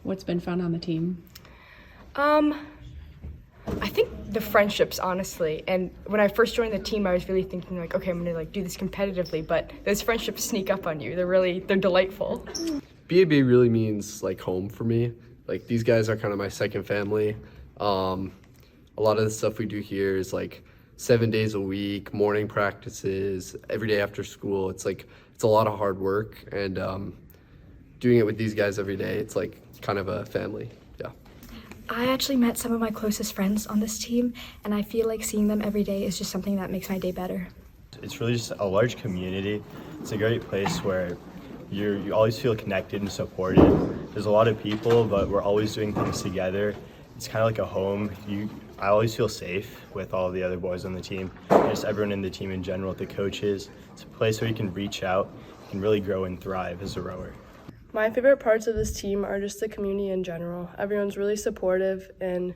What's been fun on the team? I think the friendships, honestly. And when I first joined the team, I was really thinking like, okay, I'm gonna do this competitively, but those friendships sneak up on you. They're delightful. BAB really means like home for me. Like these guys are kind of my second family. A lot of the stuff we do here is like 7 days a week, morning practices, every day after school. It's a lot of hard work, and doing it with these guys every day, it's like kind of a family. Yeah. I actually met some of my closest friends on this team, and I feel like seeing them every day is just something that makes my day better. It's really just a large community. It's a great place where you always feel connected and supported. There's a lot of people, but we're always doing things together. It's kind of like a home. I always feel safe with all the other boys on the team, and just everyone in the team in general, the coaches. It's a place where you can reach out, you can really grow and thrive as a rower. My favorite parts of this team are just the community in general. Everyone's really supportive, and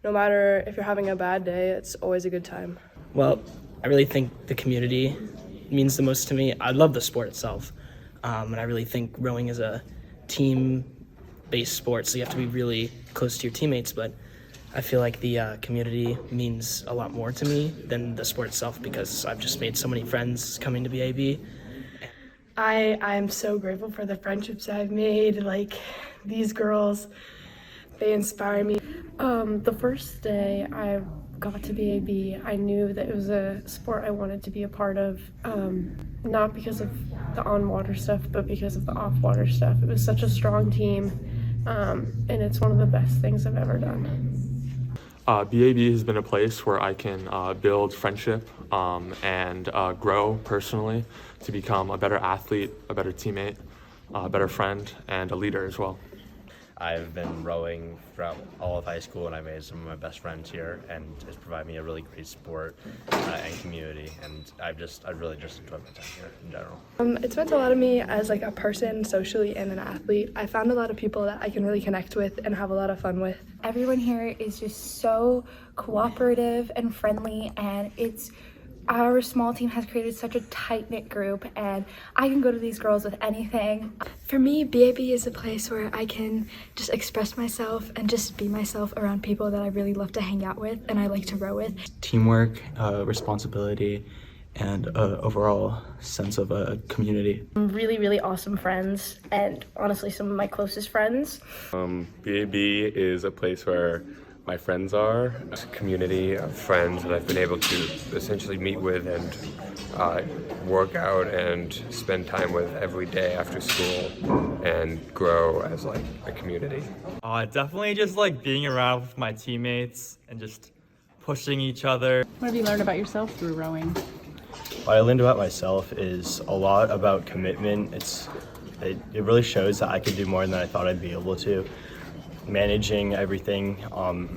no matter if you're having a bad day, it's always a good time. Well, I really think the community means the most to me. I love the sport itself, and I really think rowing is a team-based sport, so you have to be really close to your teammates, but I feel like the community means a lot more to me than the sport itself, because I've just made so many friends coming to BAB. I'm so grateful for the friendships I've made. Like, these girls, they inspire me. The first day I got to BAB, I knew that it was a sport I wanted to be a part of, not because of the on-water stuff, but because of the off-water stuff. It was such a strong team, and it's one of the best things I've ever done. BAB has been a place where I can build friendship and grow personally to become a better athlete, a better teammate, a better friend, and a leader as well. I've been rowing throughout all of high school, and I made some of my best friends here, and it's provided me a really great sport and community, and I've really just enjoyed my time here in general. It's meant a lot to me as like a person, socially, and an athlete. I found a lot of people that I can really connect with and have a lot of fun with. Everyone here is just so cooperative and friendly, and our small team has created such a tight-knit group, and I can go to these girls with anything. For me, BAB is a place where I can just express myself and just be myself around people that I really love to hang out with and I like to row with. Teamwork, responsibility, and overall sense of a community. Really, really awesome friends, and honestly some of my closest friends. BAB is a place where my friends are. It's a community of friends that I've been able to essentially meet with and work out and spend time with every day after school and grow as like a community. Definitely just like being around with my teammates and just pushing each other. What have you learned about yourself through rowing? What I learned about myself is a lot about commitment. It really shows that I could do more than I thought I'd be able to. Managing everything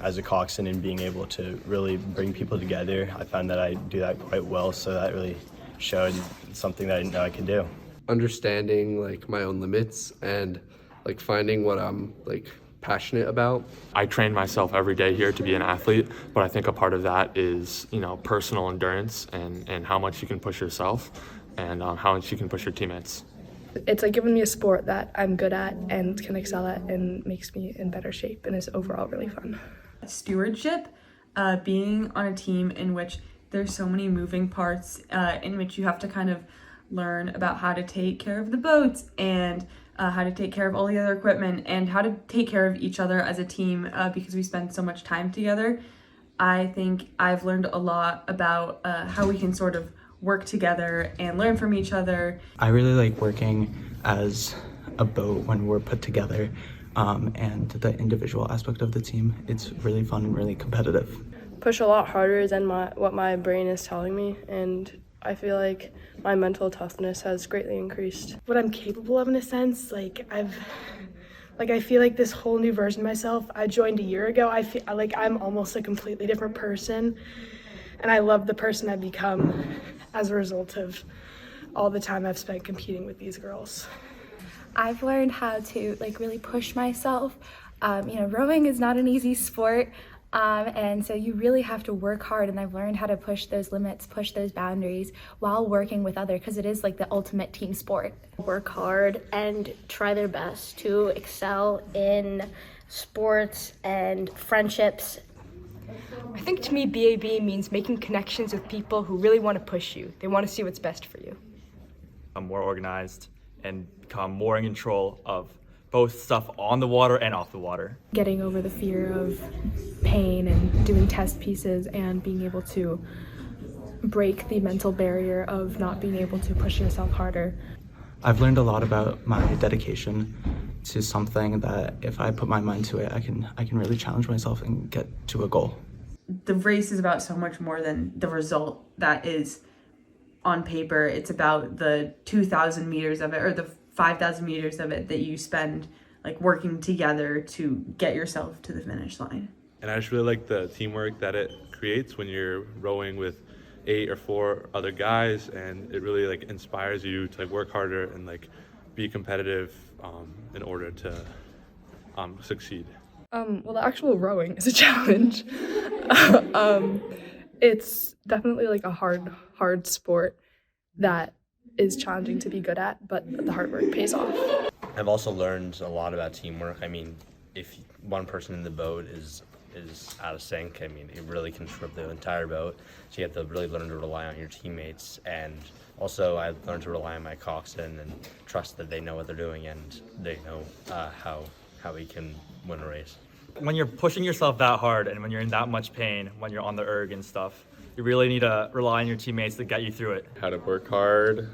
as a coxswain and being able to really bring people together, I found that I do that quite well, so that really showed something that I didn't know I could do. Understanding like my own limits and like finding what I'm like passionate about. I train myself every day here to be an athlete, but I think a part of that is, personal endurance and how much you can push yourself and how much you can push your teammates. It's like given me a sport that I'm good at and can excel at and makes me in better shape and is overall really fun. Stewardship, being on a team in which there's so many moving parts, in which you have to kind of learn about how to take care of the boats and how to take care of all the other equipment and how to take care of each other as a team because we spend so much time together. I think I've learned a lot about how we can sort of work together and learn from each other. I really like working as a boat when we're put together, and the individual aspect of the team. It's really fun and really competitive. Push a lot harder than what my brain is telling me, and I feel like my mental toughness has greatly increased. What I'm capable of in a sense, I feel like this whole new version of myself, I joined a year ago. I feel like I'm almost a completely different person, and I love the person I've become as a result of all the time I've spent competing with these girls. I've learned how to really push myself. Rowing is not an easy sport. And so you really have to work hard, and I've learned how to push those limits, push those boundaries while working with others, because it is like the ultimate team sport. Work hard and try their best to excel in sports and friendships. I think to me, BAB means making connections with people who really want to push you. They want to see what's best for you. I'm more organized and become more in control of both stuff on the water and off the water. Getting over the fear of pain and doing test pieces and being able to break the mental barrier of not being able to push yourself harder. I've learned a lot about my dedication to something that if I put my mind to it, I can really challenge myself and get to a goal. The race is about so much more than the result that is on paper. It's about the 2,000 meters of it, or the 5,000 meters of it that you spend like working together to get yourself to the finish line. And I just really like the teamwork that it creates when you're rowing with 8 or 4 other guys, and it really like inspires you to like work harder and like be competitive in order to succeed. Well, the actual rowing is a challenge. It's definitely like a hard sport that is challenging to be good at, but the hard work pays off. I've also learned a lot about teamwork. I mean, if one person in the boat is out of sync, I mean, it really can trip the entire boat. So you have to really learn to rely on your teammates. And also I learned to rely on my coxswain and trust that they know what they're doing and they know how we can win a race. When you're pushing yourself that hard and when you're in that much pain, when you're on the erg and stuff, you really need to rely on your teammates to get you through it. How to work hard,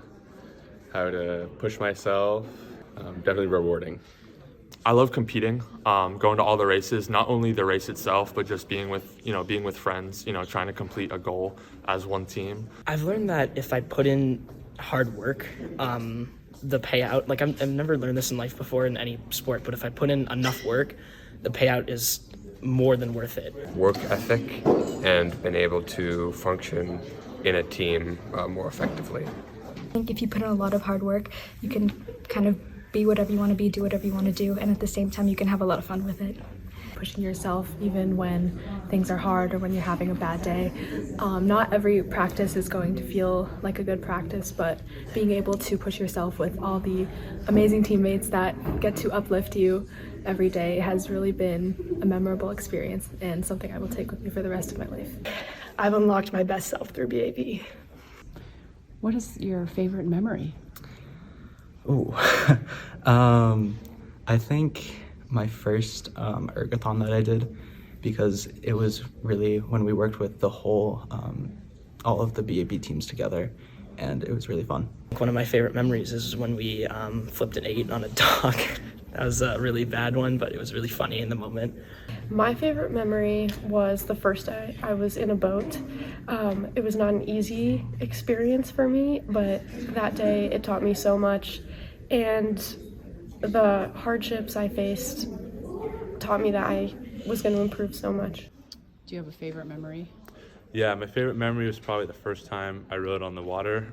how to push myself, definitely rewarding. I love competing, going to all the races, not only the race itself, but just being with friends, trying to complete a goal as one team. I've learned that if I put in hard work, the payout, like I've never learned this in life before in any sport, but if I put in enough work, the payout is more than worth it. Work ethic and been able to function in a team more effectively. I think if you put in a lot of hard work, you can kind of be whatever you want to be, do whatever you want to do, and at the same time you can have a lot of fun with it. Pushing yourself even when things are hard or when you're having a bad day. Not every practice is going to feel like a good practice, but being able to push yourself with all the amazing teammates that get to uplift you every day has really been a memorable experience and something I will take with me for the rest of my life. I've unlocked my best self through BAB. What is your favorite memory? Ooh, I think my first ergathon that I did, because it was really when we worked with the whole, all of the BAB teams together, and it was really fun. One of my favorite memories is when we flipped an 8 on a dock. That was a really bad one, but it was really funny in the moment. My favorite memory was the first day I was in a boat. It was not an easy experience for me, but that day it taught me so much, and the hardships I faced taught me that I was going to improve so much. Do you have a favorite memory? Yeah, my favorite memory was probably the first time I rode on the water.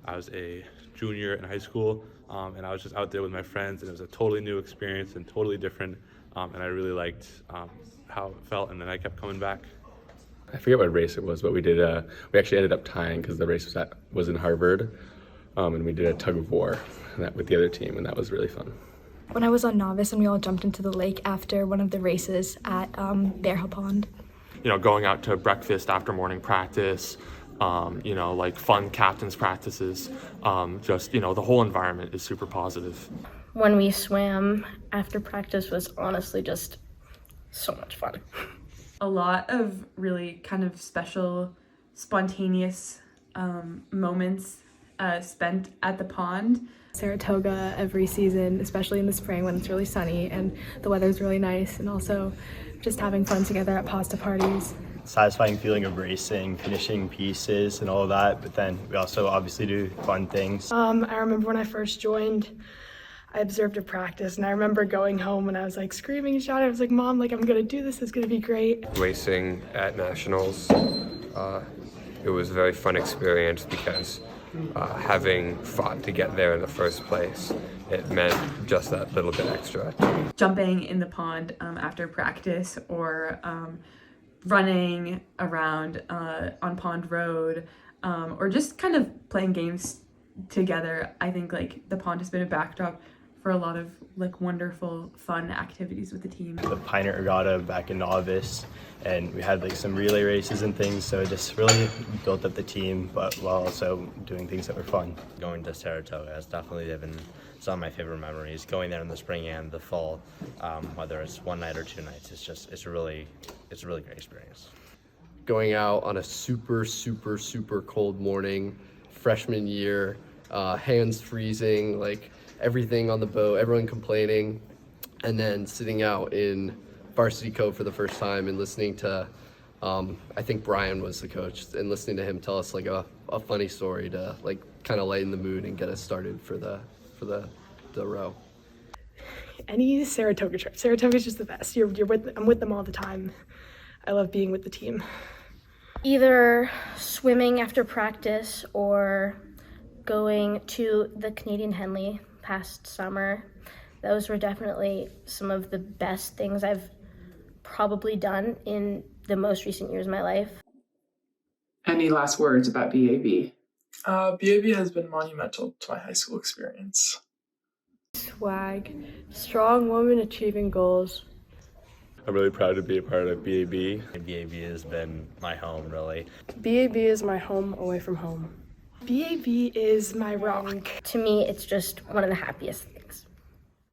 I was a junior in high school, and I was just out there with my friends, and it was a totally new experience and totally different, and I really liked how it felt, and then I kept coming back. I forget what race it was, but we actually ended up tying because the race was in Harvard, and we did a tug of war with the other team, and that was really fun. When I was on novice and we all jumped into the lake after one of the races at Bear Hill Pond. Going out to breakfast after morning practice, like fun captain's practices, the whole environment is super positive. When we swam after practice was honestly just so much fun. A lot of really kind of special, spontaneous moments spent at the pond. Saratoga every season, especially in the spring when it's really sunny and the weather's really nice, and also just having fun together at pasta parties. Satisfying feeling of racing, finishing pieces and all of that, but then we also obviously do fun things. I remember when I first joined, I observed a practice, and I remember going home and I was like screaming and shouting. I was like, Mom, like I'm gonna do this, it's gonna be great. Racing at nationals, it was a very fun experience because having fought to get there in the first place it meant just that little bit extra. Jumping in the pond after practice, or running around on Pond Road, or just kind of playing games together. I think like the pond has been a backdrop for a lot of like wonderful, fun activities with the team. The Pioneer Regatta back in novice, and we had like some relay races and things, so it just really built up the team, but while also doing things that were fun. Going to Saratoga has definitely been some of my favorite memories. Going there in the spring and the fall, whether it's one night or 2 nights, it's a really great experience. Going out on a super cold morning, freshman year, hands freezing, like everything on the boat, everyone complaining, and then sitting out in Varsity Cove for the first time and listening to, I think Brian was the coach, and listening to him tell us like a funny story to like kind of lighten the mood and get us started for the row. Any Saratoga trip. Saratoga's just the best. I'm with them all the time. I love being with the team. Either swimming after practice or going to the Canadian Henley past summer. Those were definitely some of the best things I've probably done in the most recent years of my life. Any last words about BAB? BAB has been monumental to my high school experience. Swag, strong woman achieving goals. I'm really proud to be a part of BAB. BAB has been my home, really. BAB is my home away from home. BAB is my rock. To me, it's just one of the happiest